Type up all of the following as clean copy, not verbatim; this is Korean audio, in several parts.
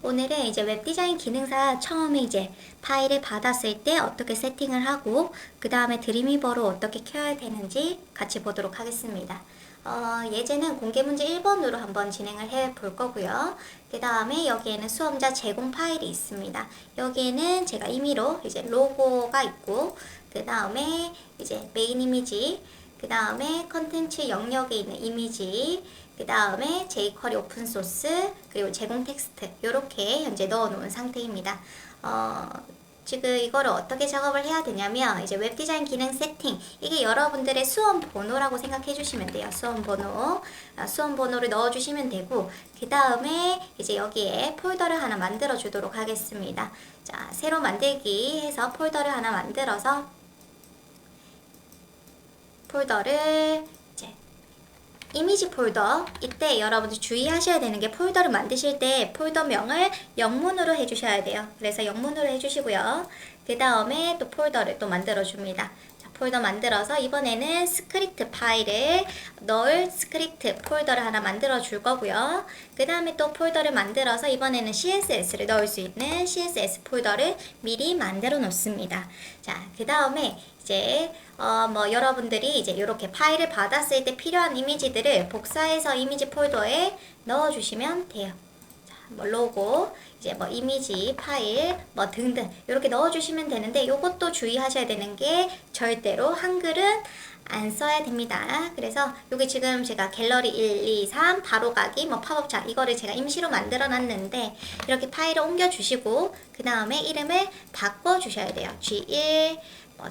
오늘은 이제 웹디자인 기능사 처음에 이제 파일을 받았을 때 어떻게 세팅을 하고 그 다음에 드림위버로 어떻게 켜야 되는지 같이 보도록 하겠습니다. 예제는 공개 문제 1번으로 한번 진행을 해 볼 거고요. 그 다음에 여기에는 수험자 제공 파일이 있습니다. 여기에는 제가 임의로 이제 로고가 있고 그 다음에 이제 메인 이미지, 그 다음에 컨텐츠 영역에 있는 이미지, 그 다음에 jQuery 오픈소스, 그리고 제공 텍스트 이렇게 현재 넣어 놓은 상태입니다. 지금 이거를 어떻게 작업을 해야 되냐면 이제 웹디자인 기능 세팅, 이게 여러분들의 수험 번호라고 생각해 주시면 돼요. 수험 번호, 수험 번호를 넣어 주시면 되고, 그 다음에 이제 여기에 폴더를 하나 만들어 주도록 하겠습니다. 자, 새로 만들기 해서 폴더를 하나 만들어서 폴더를 이미지 폴더, 이때 여러분들 주의하셔야 되는 게 폴더를 만드실 때 폴더명을 영문으로 해주셔야 돼요. 그래서 영문으로 해주시고요. 그 다음에 또 폴더를 또 만들어줍니다. 자, 폴더 만들어서 이번에는 스크립트 파일을 넣을 스크립트 폴더를 하나 만들어 줄 거고요. 그 다음에 또 폴더를 만들어서 이번에는 CSS를 넣을 수 있는 CSS 폴더를 미리 만들어 놓습니다. 자, 그 다음에 이제 여러분들이 이제 이렇게 파일을 받았을 때 필요한 이미지들을 복사해서 이미지 폴더에 넣어주시면 돼요. 자, 로고, 이제 이미지 파일, 등등 이렇게 넣어주시면 되는데, 이것도 주의하셔야 되는 게 절대로 한글은 안 써야 됩니다. 그래서 여기 지금 제가 갤러리 1, 2, 3, 바로가기, 팝업창 이거를 제가 임시로 만들어 놨는데 이렇게 파일을 옮겨 주시고 그 다음에 이름을 바꿔 주셔야 돼요. G1,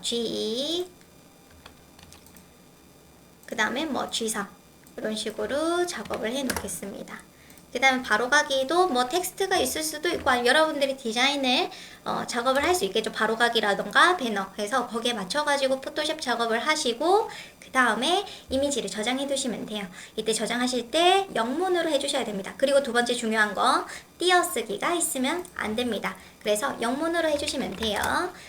G2, 그 다음에 G3 이런 식으로 작업을 해 놓겠습니다. 그 다음에 바로가기도 텍스트가 있을 수도 있고, 아니면 여러분들이 디자인을 작업을 할 수 있겠죠. 바로가기라던가 배너 해서 거기에 맞춰가지고 포토샵 작업을 하시고 그 다음에 이미지를 저장해 두시면 돼요. 이때 저장하실 때 영문으로 해주셔야 됩니다. 그리고 두 번째 중요한 거, 띄어쓰기가 있으면 안 됩니다. 그래서 영문으로 해주시면 돼요.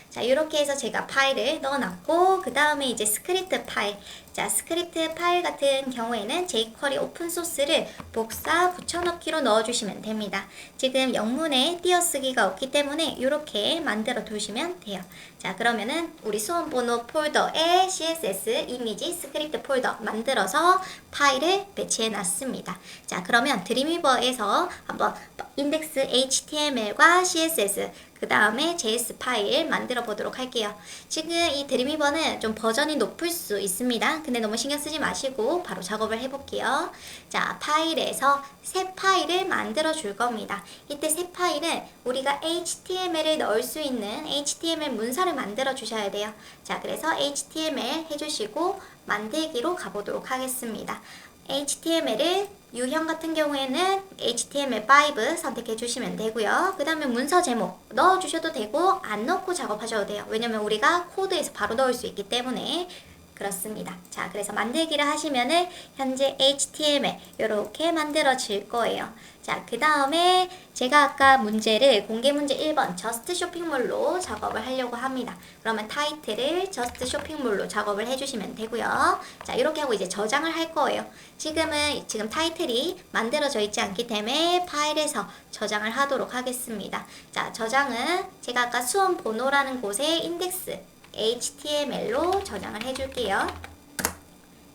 자, 이렇게 해서 제가 파일을 넣어놨고, 그 다음에 이제 스크립트 파일. 자, 스크립트 파일 같은 경우에는 jQuery 오픈소스를 복사 붙여넣기로 넣어주시면 됩니다. 지금 영문에 띄어쓰기가 없기 때문에 이렇게 만들어 두시면 돼요. 자, 그러면은 우리 수험번호 폴더에 CSS 이미지 스크립트 폴더 만들어서 파일을 배치해 놨습니다. 자, 그러면 드림위버에서 한번 인덱스 HTML과 CSS 그 다음에 JS 파일 만들어 보도록 할게요. 지금 이 드림위버는 좀 버전이 높을 수 있습니다. 근데 너무 신경 쓰지 마시고 바로 작업을 해볼게요. 자, 파일에서 새 파일을 만들어 줄 겁니다. 이때 새 파일은 우리가 HTML을 넣을 수 있는 HTML 문서를 만들어 주셔야 돼요. 자, 그래서 HTML 해주시고 만들기로 가보도록 하겠습니다. HTML을 유형 같은 경우에는 HTML5 선택해 주시면 되고요. 그 다음에 문서 제목 넣어 주셔도 되고 안 넣고 작업하셔도 돼요. 왜냐면 우리가 코드에서 바로 넣을 수 있기 때문에 그렇습니다. 자, 그래서 만들기를 하시면은 현재 HTML 이렇게 만들어질 거예요. 자, 그 다음에 제가 아까 문제를 공개 문제 1번 저스트 쇼핑몰로 작업을 하려고 합니다. 그러면 타이틀을 저스트 쇼핑몰로 작업을 해주시면 되고요. 자, 이렇게 하고 이제 저장을 할 거예요. 지금 타이틀이 만들어져 있지 않기 때문에 파일에서 저장을 하도록 하겠습니다. 자, 저장은 제가 아까 수험 번호라는 곳에 인덱스 HTML로 저장을 해줄게요.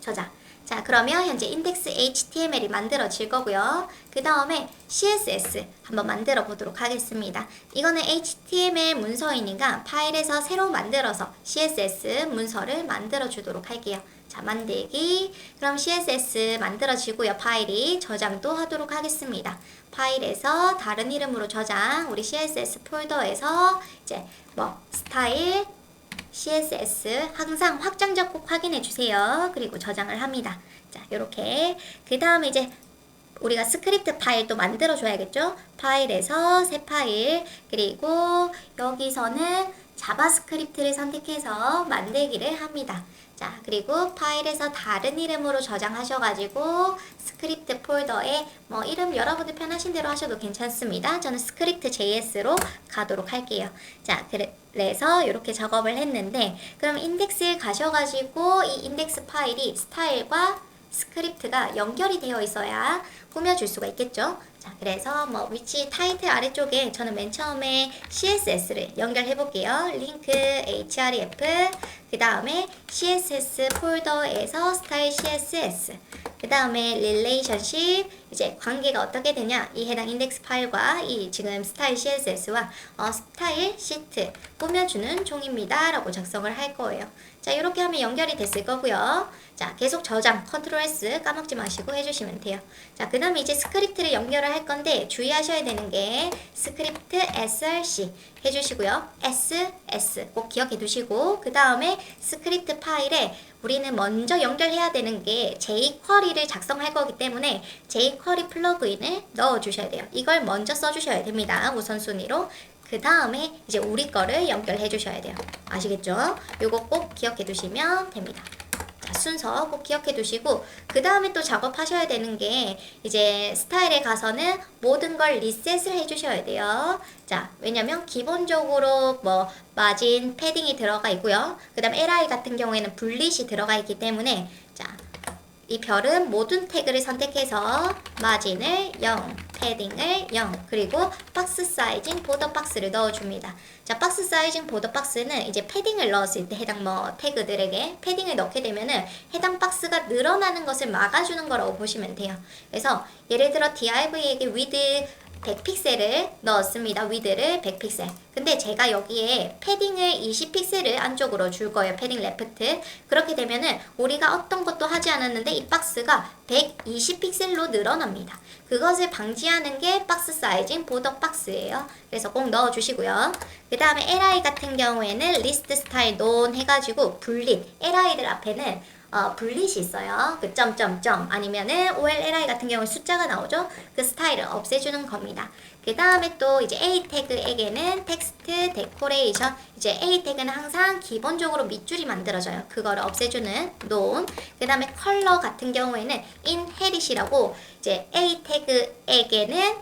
저장. 자, 그러면 현재 인덱스 HTML이 만들어질 거고요. 그 다음에 CSS 한번 만들어 보도록 하겠습니다. 이거는 HTML 문서이니까 파일에서 새로 만들어서 CSS 문서를 만들어 주도록 할게요. 자, 만들기. 그럼 CSS 만들어지고요. 파일이 저장도 하도록 하겠습니다. 파일에서 다른 이름으로 저장, 우리 CSS 폴더에서 이제 스타일 CSS 항상 확장적 꼭 확인해 주세요. 그리고 저장을 합니다. 자, 요렇게. 그 다음에 이제 우리가 스크립트 파일도 만들어 줘야겠죠? 파일에서 새 파일, 그리고 여기서는 자바스크립트를 선택해서 만들기를 합니다. 자, 그리고 파일에서 다른 이름으로 저장하셔가지고 스크립트 폴더에 이름 여러분들 편하신 대로 하셔도 괜찮습니다. 저는 스크립트 JS로 가도록 할게요. 자, 그래서 이렇게 작업을 했는데, 그럼 인덱스에 가셔가지고 이 인덱스 파일이 스타일과 스크립트가 연결이 되어 있어야 꾸며줄 수가 있겠죠. 자, 그래서 뭐 위치 타이틀 아래쪽에 저는 맨 처음에 CSS를 연결해 볼게요. 링크 href 그 다음에 CSS 폴더에서 스타일 CSS 그 다음에 relationship 이제 관계가 어떻게 되냐 이 해당 인덱스 파일과 이 지금 스타일 CSS와 스타일 시트 꾸며주는 종입니다 라고 작성을 할 거예요. 자, 이렇게 하면 연결이 됐을 거고요. 자, 계속 저장 컨트롤 S 까먹지 마시고 해주시면 돼요. 자, 그 다음에 이제 스크립트를 연결을 할 건데 주의하셔야 되는 게 스크립트 src 해주시고요. ss 꼭 기억해 두시고 그 다음에 스크립트 파일에 우리는 먼저 연결해야 되는 게 jQuery를 작성할 거기 때문에 jQuery 플러그인을 넣어 주셔야 돼요. 이걸 먼저 써 주셔야 됩니다. 우선순위로. 그 다음에 이제 우리 거를 연결해 주셔야 돼요. 아시겠죠? 요거 꼭 기억해 두시면 됩니다. 자, 순서 꼭 기억해 두시고 그 다음에 또 작업하셔야 되는 게 이제 스타일에 가서는 모든 걸 리셋을 해 주셔야 돼요. 자, 왜냐면 기본적으로 뭐 마진, 패딩이 들어가 있고요. 그 다음 li 같은 경우에는 분릿이 들어가 있기 때문에 자, 이 별은 모든 태그를 선택해서 마진을 0, 패딩을 0, 그리고 박스 사이징 보더 박스를 넣어줍니다. 자, 박스 사이징 보더 박스는 이제 패딩을 넣었을 때 해당 뭐 태그들에게 패딩을 넣게 되면은 해당 박스가 늘어나는 것을 막아주는 거라고 보시면 돼요. 그래서 예를 들어 div에게 width 100픽셀을 넣었습니다. 위드를 100픽셀. 근데 제가 여기에 패딩을 20픽셀을 안쪽으로 줄 거예요. 패딩 레프트. 그렇게 되면은 우리가 어떤 것도 하지 않았는데 이 박스가 120픽셀로 늘어납니다. 그것을 방지하는 게 박스 사이징 보더 박스예요. 그래서 꼭 넣어주시고요. 그 다음에 li 같은 경우에는 리스트 스타일 논 해가지고 분릿. li들 앞에는 분릿이 있어요. 그 점점점 아니면은 OLLI 같은 경우는 숫자가 나오죠. 그 스타일을 없애주는 겁니다. 그 다음에 또 이제 A 태그에게는 텍스트 데코레이션 이제 A 태그는 항상 기본적으로 밑줄이 만들어져요. 그거를 없애주는 논. 그 다음에 컬러 같은 경우에는 inherit이라고 이제 A 태그에게는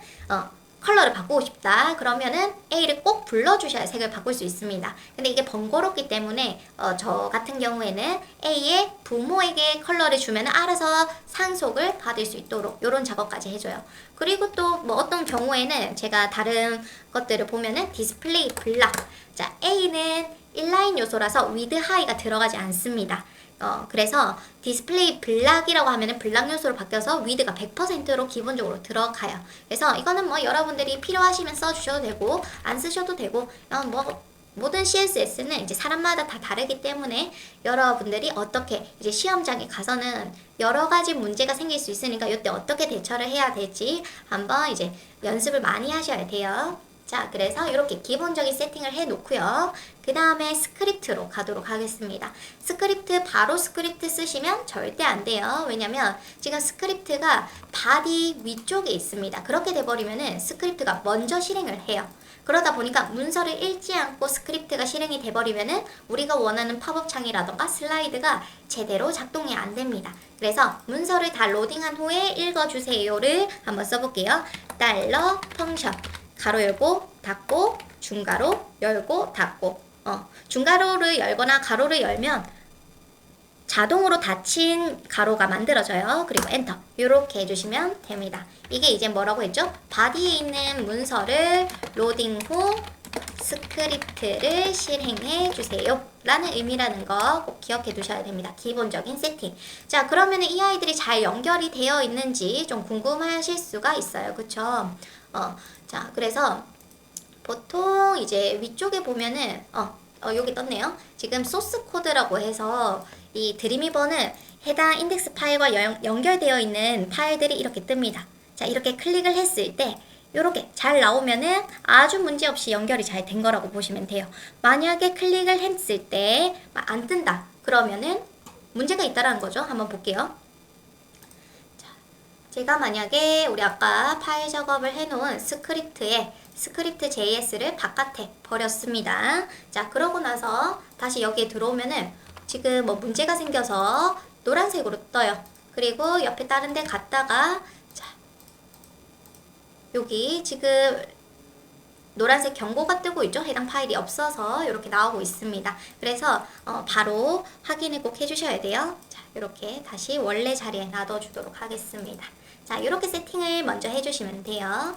컬러를 바꾸고 싶다. 그러면은 A를 꼭 불러주셔야 색을 바꿀 수 있습니다. 근데 이게 번거롭기 때문에 저 같은 경우에는 A의 부모에게 컬러를 주면 알아서 상속을 받을 수 있도록 이런 작업까지 해줘요. 그리고 또 뭐 어떤 경우에는 제가 다른 것들을 보면은 디스플레이 블락. 자, A는 인라인 요소라서 위드 하이가 들어가지 않습니다. 그래서 디스플레이 블락이라고 하면은 블락 요소로 바뀌어서 위드가 100%로 기본적으로 들어가요. 그래서 이거는 뭐 여러분들이 필요하시면 써주셔도 되고 안 쓰셔도 되고 뭐 모든 CSS는 이제 사람마다 다 다르기 때문에 여러분들이 어떻게 이제 시험장에 가서는 여러 가지 문제가 생길 수 있으니까 이때 어떻게 대처를 해야 될지 한번 이제 연습을 많이 하셔야 돼요. 자, 그래서 이렇게 기본적인 세팅을 해 놓고요. 그 다음에 스크립트로 가도록 하겠습니다. 스크립트, 바로 스크립트 쓰시면 절대 안 돼요. 왜냐면 지금 스크립트가 바디 위쪽에 있습니다. 그렇게 돼버리면은 스크립트가 먼저 실행을 해요. 그러다 보니까 문서를 읽지 않고 스크립트가 실행이 돼버리면은 우리가 원하는 팝업 창이라던가 슬라이드가 제대로 작동이 안 됩니다. 그래서 문서를 다 로딩한 후에 읽어주세요를 한번 써볼게요. 달러 펑션 가로 열고 닫고 중가로 열고 닫고 중가로를 열거나 가로를 열면 자동으로 닫힌 가로가 만들어져요. 그리고 엔터 이렇게 해주시면 됩니다. 이게 이제 뭐라고 했죠? 바디에 있는 문서를 로딩 후 스크립트를 실행해 주세요 라는 의미라는 거 꼭 기억해 두셔야 됩니다. 기본적인 세팅. 자, 그러면 이 아이들이 잘 연결이 되어 있는지 좀 궁금하실 수가 있어요. 그쵸? 자, 그래서 보통 이제 위쪽에 보면은 여기 떴네요. 지금 소스 코드라고 해서 이 드림위버는 해당 인덱스 파일과 연결되어 있는 파일들이 이렇게 뜹니다. 자, 이렇게 클릭을 했을 때 이렇게 잘 나오면은 아주 문제없이 연결이 잘 된 거라고 보시면 돼요. 만약에 클릭을 했을 때 안 뜬다. 그러면은 문제가 있다라는 거죠. 한번 볼게요. 자, 제가 만약에 우리 아까 파일 작업을 해놓은 스크립트에 스크립트 JS를 바깥에 버렸습니다. 자, 그러고 나서 다시 여기에 들어오면은 지금 뭐 문제가 생겨서 노란색으로 떠요. 그리고 옆에 다른 데 갔다가 자, 여기 지금 노란색 경고가 뜨고 있죠? 해당 파일이 없어서 이렇게 나오고 있습니다. 그래서 바로 확인을 꼭 해주셔야 돼요. 자, 이렇게 다시 원래 자리에 놔둬주도록 하겠습니다. 자, 이렇게 세팅을 먼저 해주시면 돼요.